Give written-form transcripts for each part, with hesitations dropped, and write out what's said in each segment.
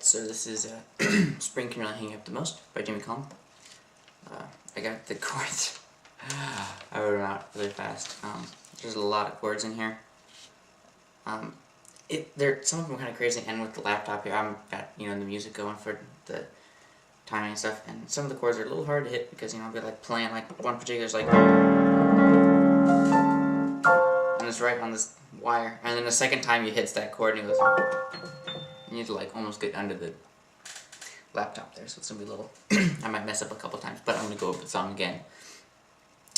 Alright, so this is Spring Can Really Hang You Up the Most by Jamie Cullum. I got the chords. I wrote them out really fast. There's a lot of chords in here. Some of them are kind of crazy, and with the laptop here, I'm got the music going for the timing and stuff, and some of the chords are a little hard to hit because I'll be like playing like one particular is like, and it's right on this wire, and then the second time you hits that chord and it goes. You need to like almost get under the laptop there, so it's gonna be a little. I might mess up a couple times, but I'm gonna go over the song again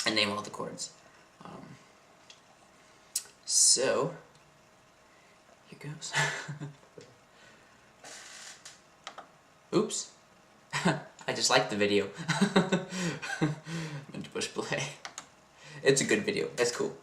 and name all the chords. So here goes. Oops! I just liked the video. Meant to push play. It's a good video. It's cool.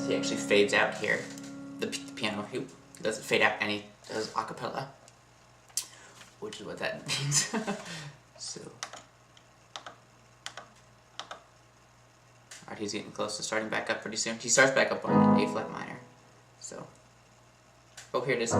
He actually fades out here. The piano, he doesn't fade out, and he does a cappella, which is what that means. So, alright, he's getting close to starting back up pretty soon. He starts back up on A flat minor. So, oh, here it is.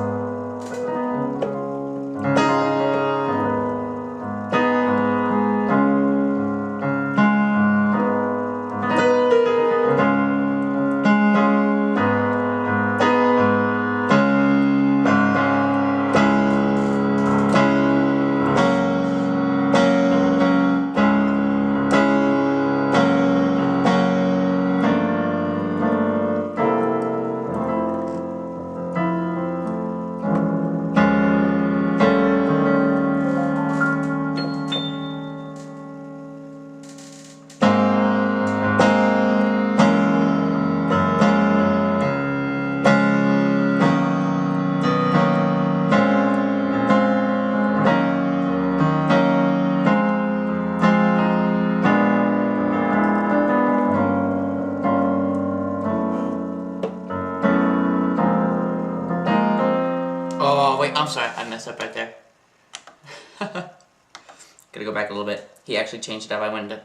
Gotta go back a little bit. He actually changed it up. I went into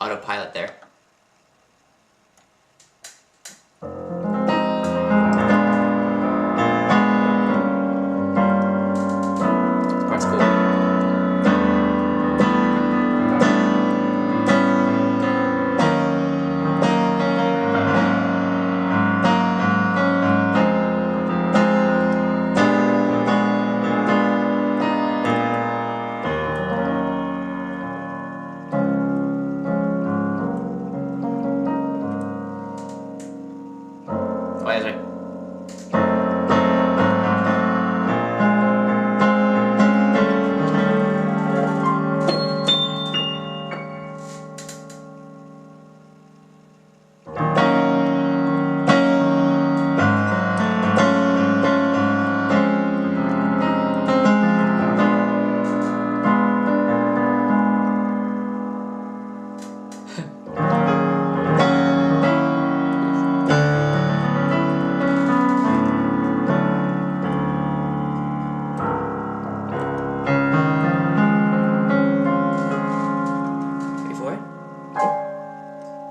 autopilot there. This part's cool. Why is it?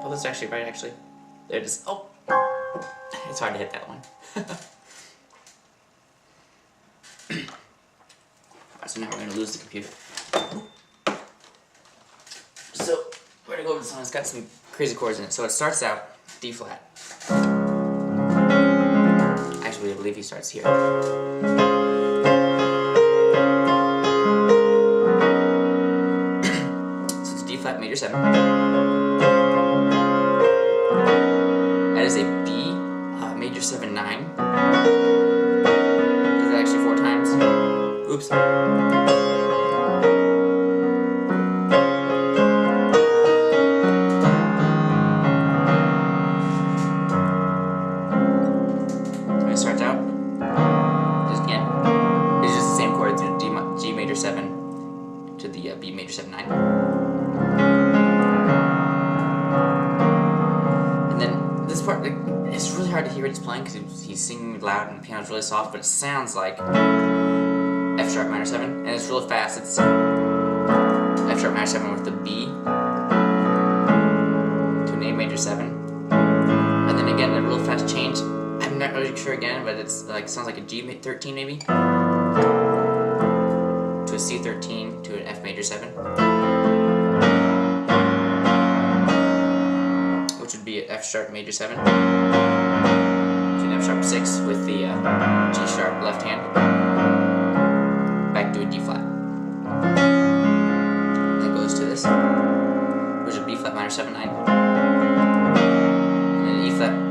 Oh, that's actually right, actually. There it is. Oh! It's hard to hit that one. Alright, so now we're going to lose the computer. So, we're going to go over the song. It's got some crazy chords in it. So it starts out D flat. Actually, I believe he starts here. So it's D flat major 7. That is a B major 7 9. Is that actually 4 times? Oops. When it starts out, just again, it's just the same chord through G major 7 to the B major 7 9. This part, it's really hard to hear what he's playing because he's singing loud and the piano's really soft, but it sounds like F sharp minor 7, and it's really fast. It's F sharp minor 7 with the B to an A major 7, and then again a real fast change. I'm not really sure again, but it's like sounds like a G13 maybe to a C13 to an F major 7. Would be at F sharp major 7 to an F sharp 6 with the G sharp left hand back to a D flat. That goes to this, which is B flat minor 7 9, and then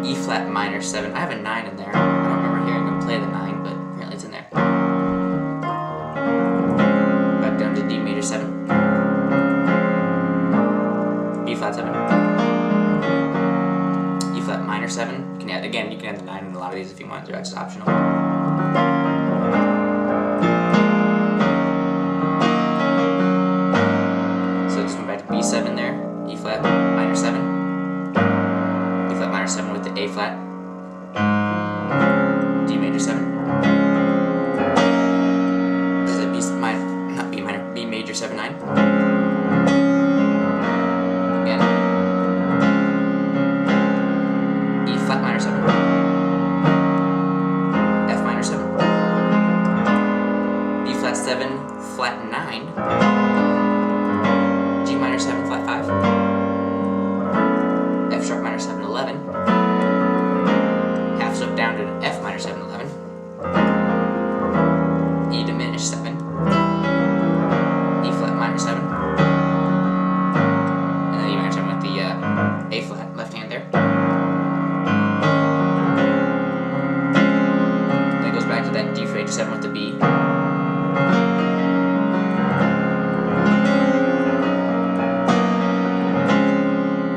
E flat minor 7. I have a 9 in there. I don't remember hearing him play the 9, but apparently it's in there. Back down to D major 7, B flat 7. Flat minor 7. You can add, again, you can add the 9 in a lot of these if you want to. That's just optional. So just went back to B7 there. E flat minor 7. E flat minor 7 with the A flat. D major 7. This is a B minor, not B minor, B major 7 9. Flat minor 7, F minor 7, B flat 7, flat 9, G minor 7, flat 5, F sharp minor 7 11, half step down to an F minor 7 11, E diminished 7, E flat minor 7, and then E minor 7 with the A flat left hand there. Back to that D major 7 with the B.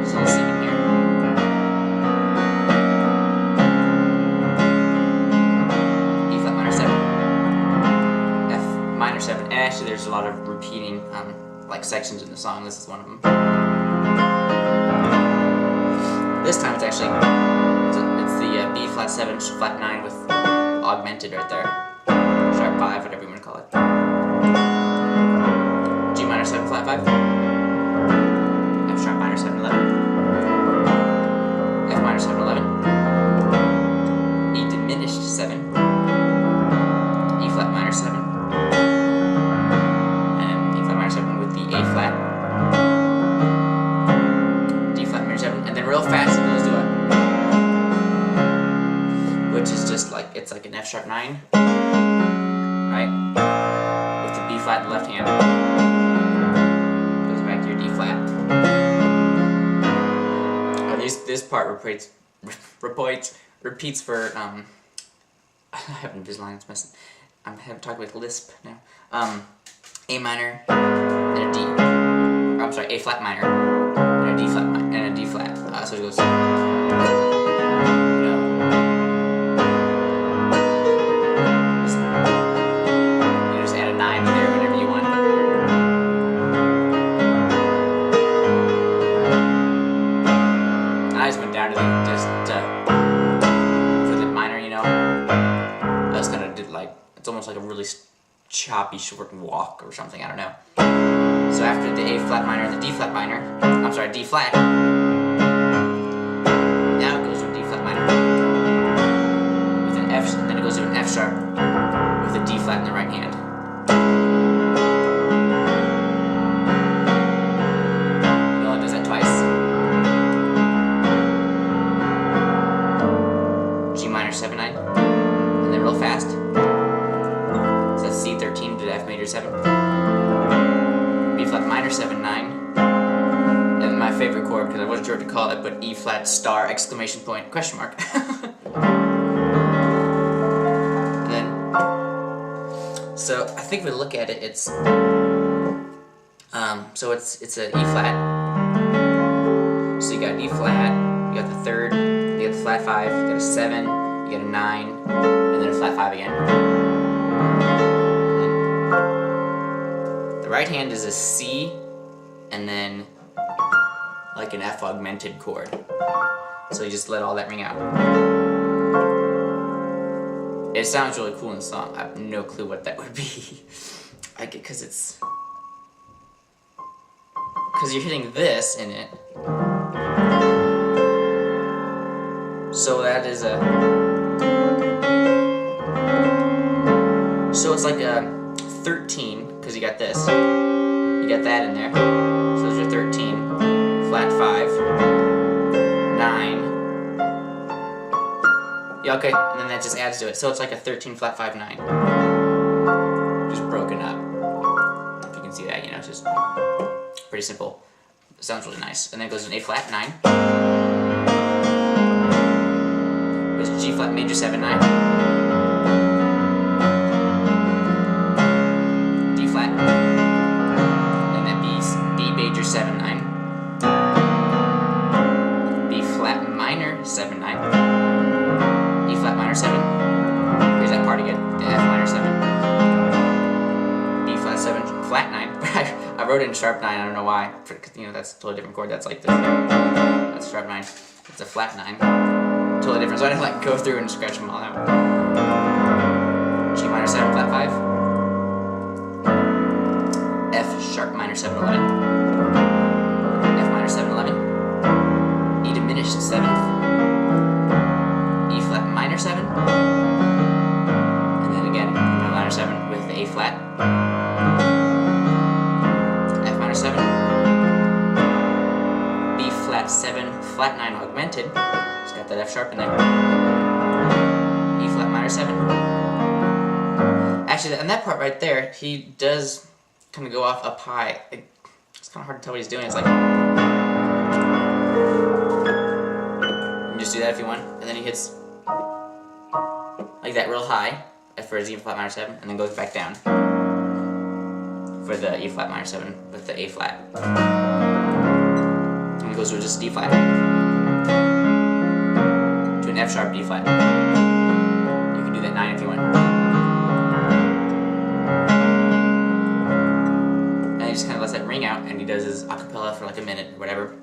So let's sing it here. E flat minor 7, F minor 7, and actually there's a lot of repeating like sections in the song. This is one of them. This time it's actually it's the B flat 7 flat 9 with augmented right there. Sharp 5, whatever you want to call it. G minor sharp 9, right? With the B flat in the left hand. Goes back to your D flat. This part repeats for I have Invisalign, it's messing. I'm talking with lisp now. A minor and a D. Or, I'm sorry, A flat minor and a D flat and a D flat. So it goes. You just add a 9 there whenever you want. And I just went down to for the minor, you know. I just kind of did like, it's almost like a really choppy short walk or something, I don't know. So after the A flat minor and the D flat minor, I'm sorry, D flat, now it goes to a D flat minor with an F, and then it goes to an F sharp with a D flat in the right hand. It only does that twice. G minor 7 9, and then real fast. So that's C13 to F major 7. B flat minor 7 9. And my favorite chord, because I wasn't sure what to call it, but E flat star exclamation point question mark. And then, so I think if we look at it, it's so it's a E flat. So you got E flat, you got the third, you got the flat 5, you got a 7, you got a 9, and then a flat 5 again. The right hand is a C, and then like an F augmented chord. So you just let all that ring out. It sounds really cool in the song. I have no clue what that would be. Because you're hitting this in it. So that is a. So it's like a 13, because you got this. You got that in there. So those are 13. Flat 5, 9. Yeah, okay, and then that just adds to it. So it's like a 13 flat 5 9. Just broken up. If you can see that, you know, it's just pretty simple. It sounds really nice. And then it goes to an A flat 9. Goes to G flat major 7 9. D flat. And then B major 7 9. B flat minor 7 9. E flat minor 7. Here's that part again. The F minor 7. B flat 7 flat 9. I wrote it in sharp 9. I don't know why. Because you know that's a totally different chord. That's like this. That's sharp 9. It's a flat 9. Totally different. So I didn't like go through and scratch them all out. G minor 7 flat 5. F sharp minor 7 11. F minor 7 11. E diminished 7th, E flat minor 7, and then again minor 7 with the A flat, F minor 7, B flat 7 flat 9 augmented, it's got that F sharp in there, E flat minor 7. Actually, on that part right there, he does kind of go off up high. It's kind of hard to tell what he's doing. It's like. Just do that if you want, and then he hits like that real high for his E flat minor 7, and then goes back down for the E flat minor 7 with the A flat, and he goes to just D flat to an F sharp D flat. You can do that 9 if you want, and he just kind of lets that ring out, and he does his acapella for like a minute or whatever,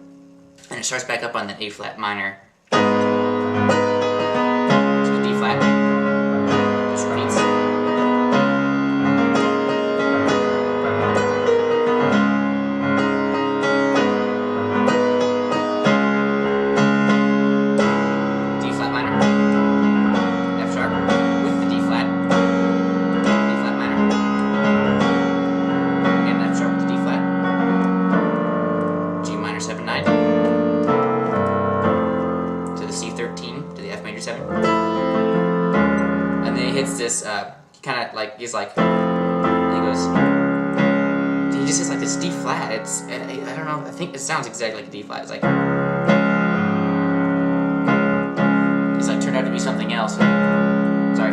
and it starts back up on the A flat minor. To the D flat, just repeats. D flat minor, F sharp with the D flat, D flat minor, again F sharp with the D flat, G minor 7 9. To the C this, he kind of like, he goes, he just has like this D flat. It's, I don't know, I think it sounds exactly like a D flat. It's like, it's like turned out to be something else. Sorry.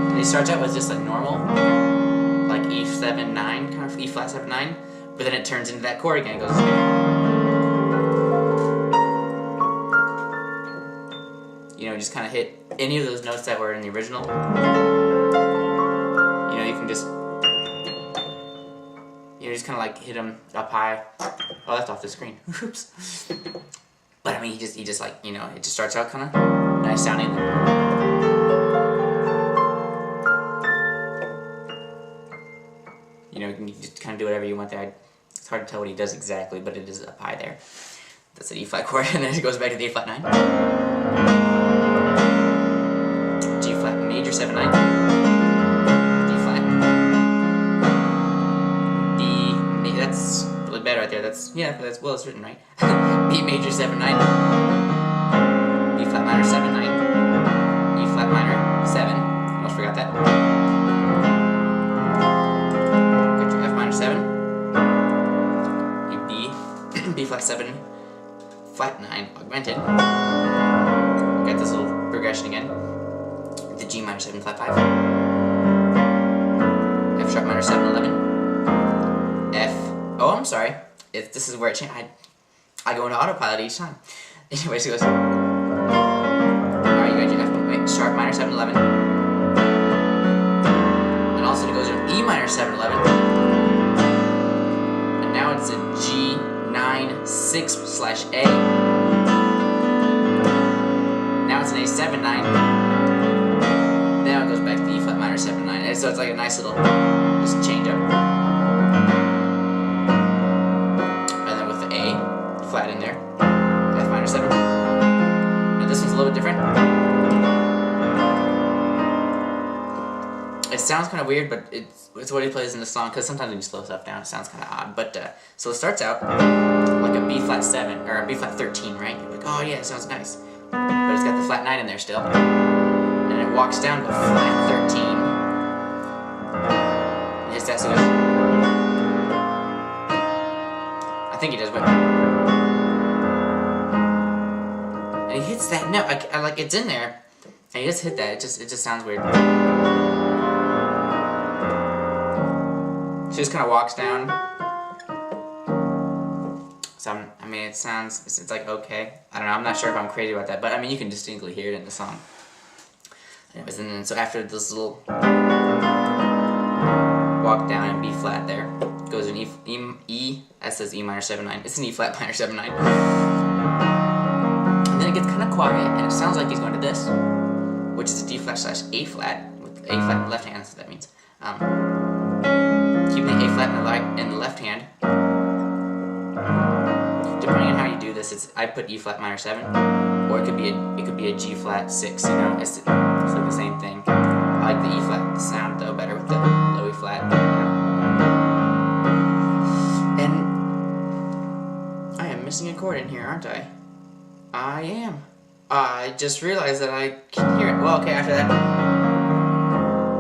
And he starts out with just like normal, like E7, 9, kind of E flat 7, 9, but then it turns into that chord again. It goes, you know, just kind of hit any of those notes that were in the original. You know, you can just, you know, just kind of like hit them up high. Oh, that's off the screen. Oops. But I mean, he just like, you know, it just starts out kind of nice sounding. You know, you can just kind of do whatever you want there. It's hard to tell what he does exactly, but it is up high there. That's an E flat chord, and then it goes back to the A flat 9. G flat major 7, 9. D flat. B, that's really bad right there. That's, yeah, that's, well, it's written right. B major 7, 9. B flat minor 7, 9. E flat minor 7. Almost forgot that. Go to F minor 7. B, B flat 7. Flat 9 augmented. Got this little progression again. The G minor 7 flat 5. F sharp minor 7 11. F. Oh, I'm sorry. This is where it changed. I go into autopilot each time. Anyways, it goes. Alright, you got your F sharp minor 7 11. And also it goes to E minor 7 11. And now it's a G 9 6 slash A. Now it's an A7 9. Now it goes back to the E flat minor 7 9. And so it's like a nice little just change up. And then with the A flat in there, F minor 7. Now this one's a little bit different. It sounds kind of weird, but it's what he plays in the song, because sometimes when you slow stuff down it sounds kind of odd. But so it starts out like a B flat 7 or a B flat 13, right? You're like, oh yeah, it sounds nice, but it's got the flat 9 in there still, and it walks down to a flat 13. And hits that, so it goes. I think he does, but and he hits that note. I like it's in there, and he just hit that. It just sounds weird. She just kind of walks down. So I mean, it sounds, it's like okay. I don't know. I'm not sure if I'm crazy about that, but I mean, you can distinctly hear it in the song. Anyways, and then so after this little walk down in B flat, there goes an E. That says E minor 7 9. It's an E flat minor 7 9. And then it gets kind of quiet, and it sounds like he's going to this, which is a D flat slash A flat with A flat in the left hand. So that means. Keeping the A flat in the left hand. Depending on how you do this, I put E flat minor 7, or it could be a G flat 6. You know, it's like the same thing. I like the E flat sound though better with the low E flat. You know? And I am missing a chord in here, aren't I? I am. I just realized that I can hear it. Well, okay, after that.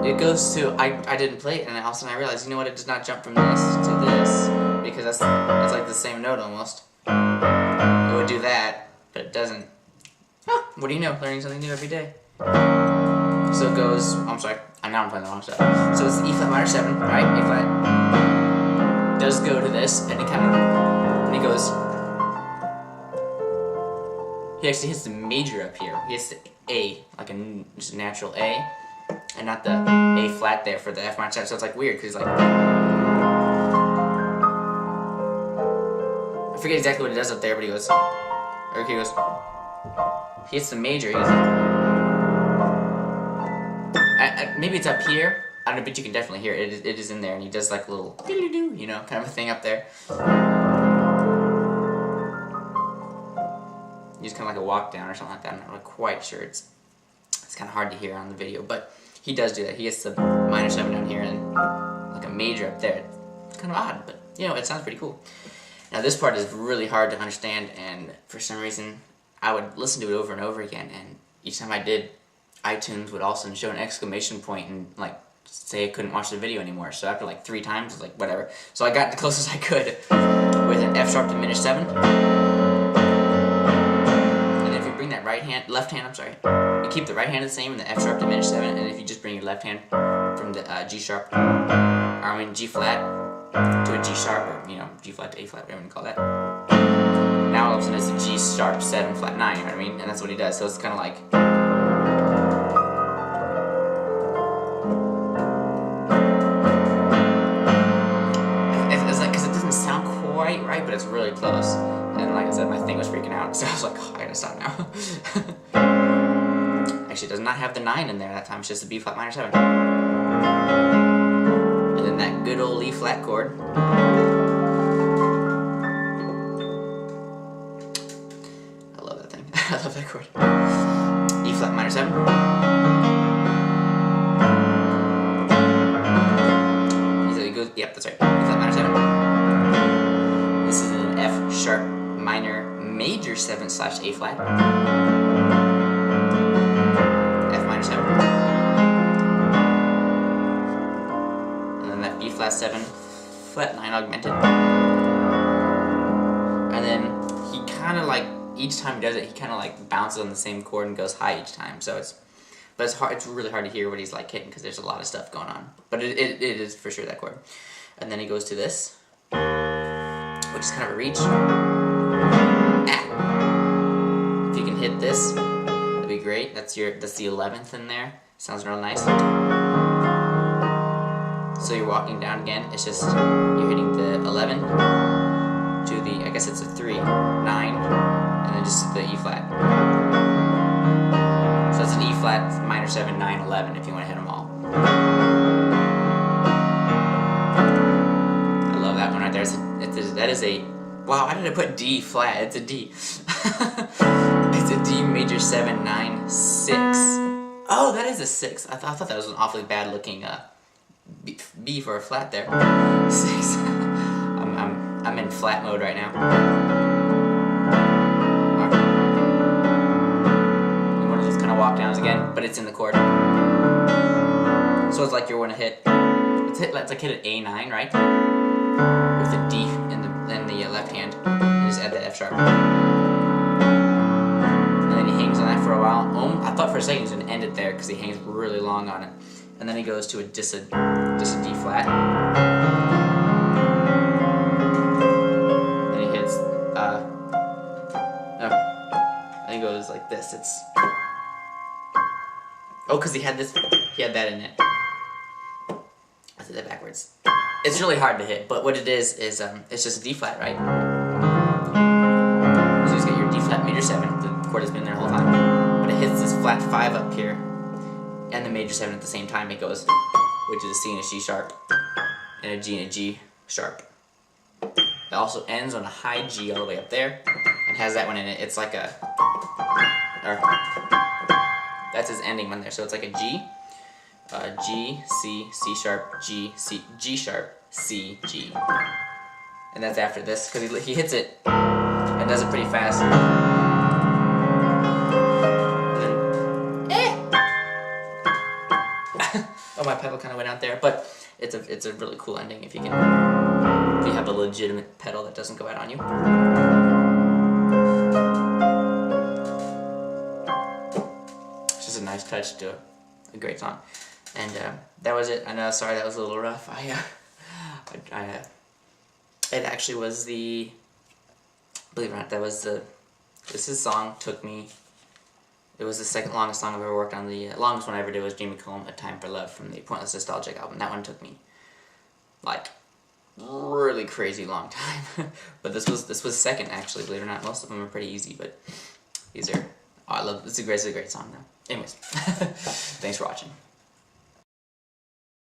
It goes to, I didn't play it, and all of a sudden I realized, you know what, it does not jump from this to this, because it's like the same note almost. It would do that, but it doesn't. Huh, what do you know, learning something new every day. So it goes, I'm sorry, now I'm playing the wrong stuff. So it's the E flat minor 7, right, A flat, does go to this, and it kind of, and he goes, he actually hits the major up here, he hits the A, like just a natural A. And not the A flat there for the F minor 7, so it's like weird because like I forget exactly what he does up there, but he goes, or he goes, he hits the major. He goes, maybe it's up here. I don't know, but you can definitely hear it. It is in there, and he does like a little doo-doo-doo, you know, kind of a thing up there. He's kind of like a walk down or something like that. I'm not really quite sure. It's kind of hard to hear on the video, but he does do that. He gets the minor 7 down here and like a major up there. It's kind of odd, but you know, it sounds pretty cool. Now this part is really hard to understand, and for some reason I would listen to it over and over again, and each time I did, iTunes would all of a sudden show an exclamation point and like say I couldn't watch the video anymore. So after like 3 times, I was like, whatever. So I got the closest I could with an F sharp diminished 7. And then if you bring that left hand, I'm sorry, you keep the right hand the same in the F sharp diminished 7, and if you just bring your left hand from the G sharp, or I mean G flat to a G sharp, or you know, G flat to A flat, whatever you call that. Now all of a sudden it's a G sharp 7 flat 9, you know what I mean? And that's what he does. So it's kind of like. Right, but it's really close. And like I said, my thing was freaking out, so I was like, oh, I gotta stop now. Actually, it does not have the 9 in there that time, it's just the B flat minor 7. And then that good old E flat chord. I love that thing. I love that chord. E flat minor 7. He goes, yep, that's right. E flat minor 7. This is an F sharp minor major 7 / A flat. F minor 7. And then that B flat 7 flat 9 augmented. And then he kind of like, each time he does it, he kind of like bounces on the same chord and goes high each time. So it's hard. It's really hard to hear what he's like hitting because there's a lot of stuff going on. But it is for sure that chord. And then he goes to this, which is kind of a reach. If you can hit this, that'd be great. That's the 11th in there. Sounds real nice. So you're walking down again. It's just you're hitting the 11 to the, I guess it's a 3, 9, and then just the E flat. So it's an E flat minor 7, 9, 11 if you want to hit them all. I love that one right there. That is a, wow, why did I put D flat? It's a D. It's a D major 7, 9, 6. Oh, that is a 6. I thought that was an awfully bad looking B for a flat there. 6. I'm in flat mode right now. And one of those kind of walk downs again, but it's in the chord. So it's like you want to hit. It's like hit an A9, right? With a D in the left hand, and just add that F sharp. And then he hangs on that for a while. I thought for a second he was going to end it there because he hangs really long on it. And then he goes to just a D flat. Then he hits, and he goes like this. It's, oh, because he had that in it. I did that backwards. It's really hard to hit, but what it is it's just a D flat, right? So you just get your D flat major 7, the chord has been there the whole time, but it hits this flat 5 up here, and the major 7 at the same time. It goes, which is a C and a C sharp, and a G and a G sharp. It also ends on a high G all the way up there, and has that one in it. It's like a, that's his ending one there, so it's like a G, G, C, C sharp, G, C, G sharp, C, G. And that's after this, because he hits it and does it pretty fast. And then, oh, my pedal kind of went out there, but it's a really cool ending if you have a legitimate pedal that doesn't go out on you. It's just a nice touch to a great song. And that was it. I know, sorry, that was a little rough. It actually was the, believe it or not, this song took me, it was the second longest song I've ever worked on. The longest one I ever did was Jamie Cullum, A Time for Love, from the Pointless Nostalgic album. That one took me, like, really crazy long time. But this was second, actually, believe it or not. Most of them are pretty easy, but these are, oh, I love, it's a great song, though. Anyways, thanks for watching.